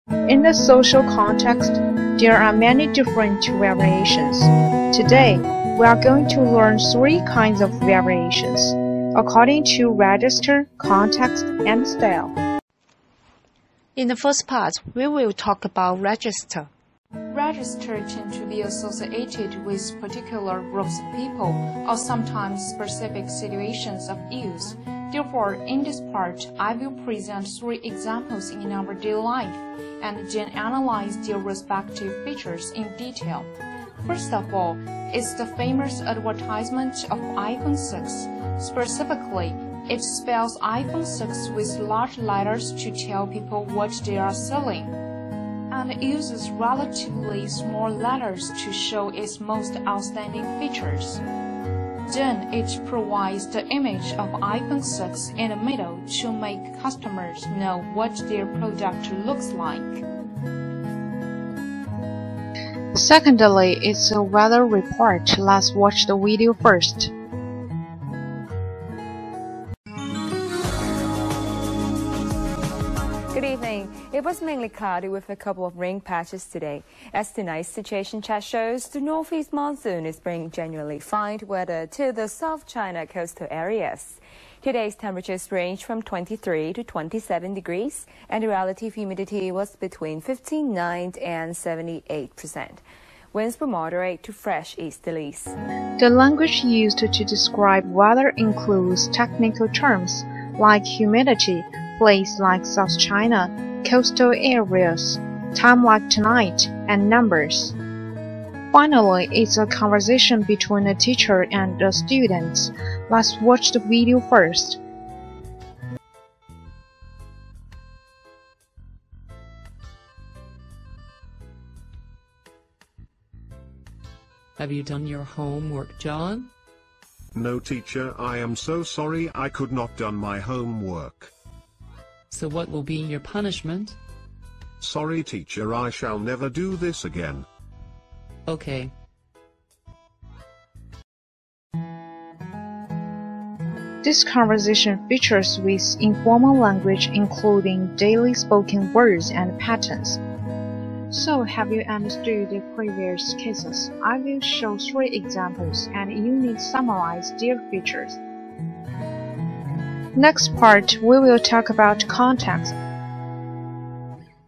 In the social context, there are many different variations. Today, we are going to learn 3 kinds of variations, according to register, context, and style. In the first part, we will talk about register. Register tend to be associated with particular groups of people or sometimes specific situations of use. Therefore, in this part, I will present 3 examples in our daily life and then analyze their respective features in detail. First of all, is the famous advertisement of iPhone 6. Specifically, it spells iPhone 6 with large letters to tell people what they are selling, and it uses relatively small letters to show its most outstanding features. Then it provides the image of iPhone 6 in the middle to make customers know what their product looks like. Secondly, it's a weather report. Let's watch the video first. Good evening. It was mainly cloudy with a couple of rain patches today. As tonight's situation chat shows, the northeast monsoon is bringing generally fine weather to the South China coastal areas. Today's temperatures range from 23 to 27 degrees, and the relative humidity was between 59% and 78%. Winds were moderate to fresh easterlies. The language used to describe weather includes technical terms like humidity, place like South China, coastal areas, time like tonight, and numbers. Finally, it's a conversation between a teacher and the students. Let's watch the video first. Have you done your homework, John? No, teacher, I am so sorry I could not done my homework. So what will be your punishment? Sorry, teacher, I shall never do this again. Okay. This conversation features with informal language including daily spoken words and patterns. So, have you understood the previous cases? I will show 3 examples and you need to summarize their features. Next part, we will talk about context.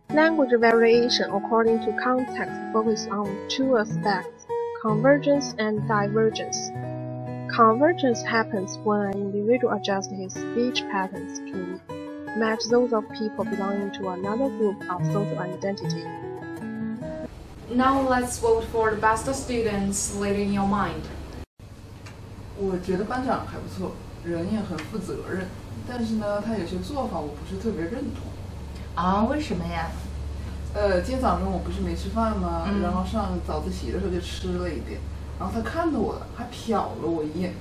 Language variation according to context focus on 2 aspects, convergence and divergence. Convergence happens when an individual adjusts his speech patterns to match those of people belonging to another group of social identity. Now let's vote for the best students later in your mind. 我觉得班长还不错，人也很负责任，但是呢，他有些做法我不是特别认同。啊，为什么呀？今天早上我不是没吃饭吗？然后上早自习的时候就吃了一点，然后他看到我了，还瞟了我一眼。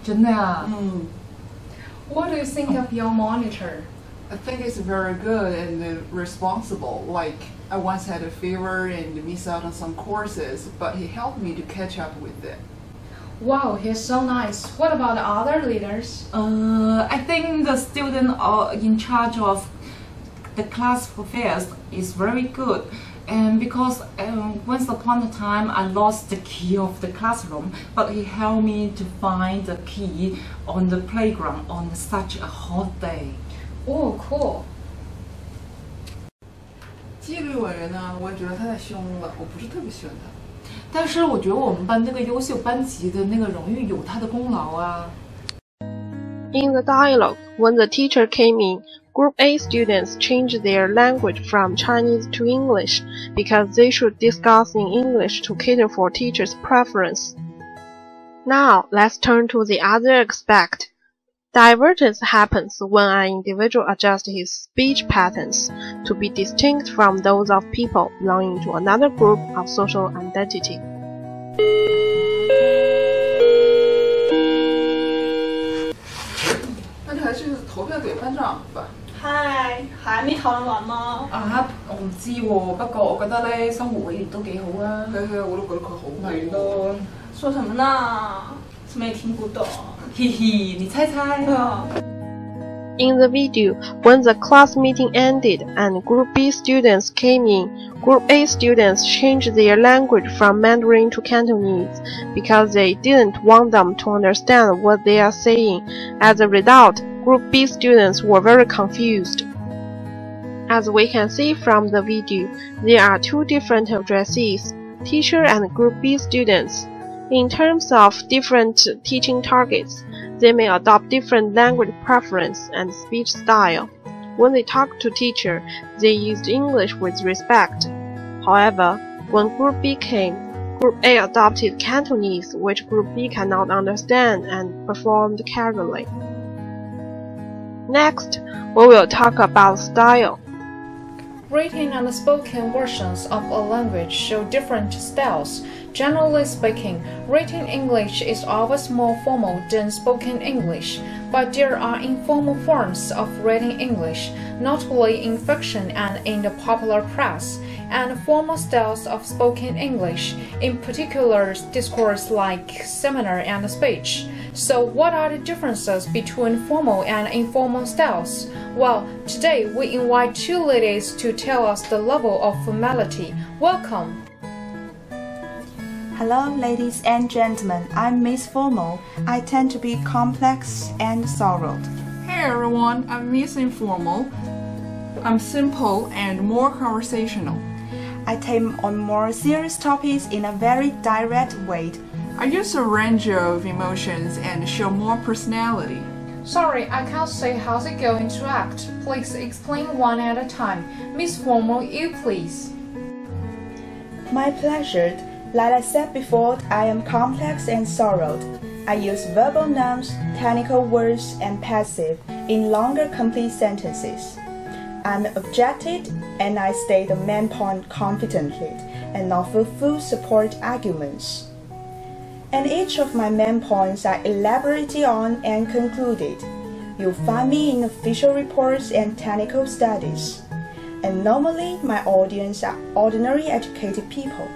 真的呀？What do you think of your monitor? I think it's very good and responsible. Like, I once had a fever and missed out on some courses, but he helped me to catch up with it. Wow, he's so nice. What about the other leaders? I think the student in charge of the class affairs is very good. And because once upon a time I lost the key of the classroom, but he helped me to find the key on the playground on such a hot day. Oh, cool. 纪律委员呢，我也觉得他太凶了，我不是特别喜欢他。但是我觉得我们班那个优秀班级的那个荣誉有他的功劳啊。In the dialogue, when the teacher came in, Group A students changed their language from Chinese to English because they should discuss in English to cater for teachers' preference. Now, let's turn to the other aspect. Divergence happens when an individual adjusts his speech patterns to be distinct from those of people belonging to another group of social identity. 那你还是投票给班长吧。嗨，還未討論完嗎？啊，我唔知喎，不過我覺得咧，生活委員都幾好啊。係，我都覺得佢好。係咯。說什麼呢？是沒聽不懂。嘿嘿，你猜猜。In the video, when the class meeting ended and Group B students came in, Group A students changed their language from Mandarin to Cantonese because they didn't want them to understand what they are saying. As a result, Group B students were very confused. As we can see from the video, there are two different addressees, teacher and Group B students. In terms of different teaching targets, they may adopt different language preference and speech style. When they talked to teacher, they used English with respect. However, when Group B came, Group A adopted Cantonese, which Group B cannot understand, and performed casually. Next, we will talk about style. Written and spoken versions of a language show different styles. Generally speaking, written English is always more formal than spoken English, but there are informal forms of written English, notably in fiction and in the popular press, and formal styles of spoken English, in particular discourse like seminar and speech. So what are the differences between formal and informal styles? Well, today we invite two ladies to tell us the level of formality. Welcome! Hello, ladies and gentlemen. I'm Miss Formal. I tend to be complex and sorrowed. Hey everyone, I'm Miss Informal. I'm simple and more conversational. I take on more serious topics in a very direct way. I use a range of emotions and show more personality. Sorry, I can't say how's it going to act. Please explain one at a time. Miss Formal, you please. My pleasure. Like I said before, I am complex and sorrowed. I use verbal nouns, technical words, and passive in longer complete sentences. I'm objective and I state the main point confidently and offer full support arguments. And each of my main points are elaborated on and concluded. You'll find me in official reports and technical studies. And normally my audience are ordinary educated people.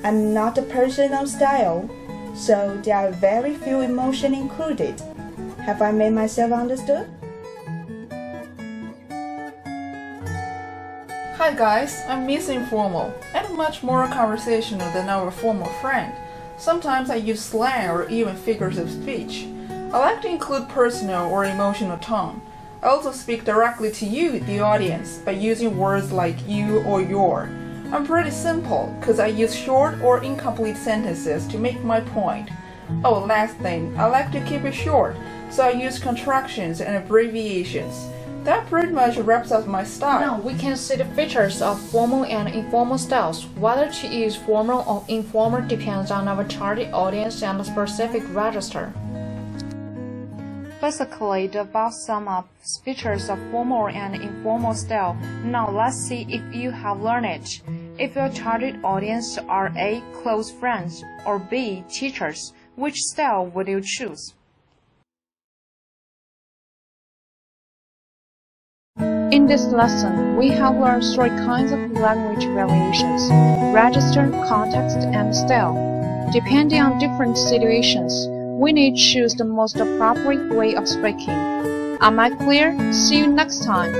I'm not a person of style, so there are very few emotions included. Have I made myself understood? Hi guys, I'm Miss Informal and much more conversational than our formal friend. Sometimes I use slang or even figures of speech. I like to include personal or emotional tone. I also speak directly to you, the audience, by using words like you or your. I'm pretty simple because I use short or incomplete sentences to make my point. Oh, last thing, I like to keep it short, so I use contractions and abbreviations. That pretty much wraps up my style. Now we can see the features of formal and informal styles. Whether to use formal or informal depends on our target audience and the specific register. Basically, the above sum up features of formal and informal style. Now let's see if you have learned it. If your target audience are A. close friends or B. teachers, which style would you choose? In this lesson, we have learned three kinds of language variations: register, context, and style. Depending on different situations, we need to choose the most appropriate way of speaking. Am I clear? See you next time.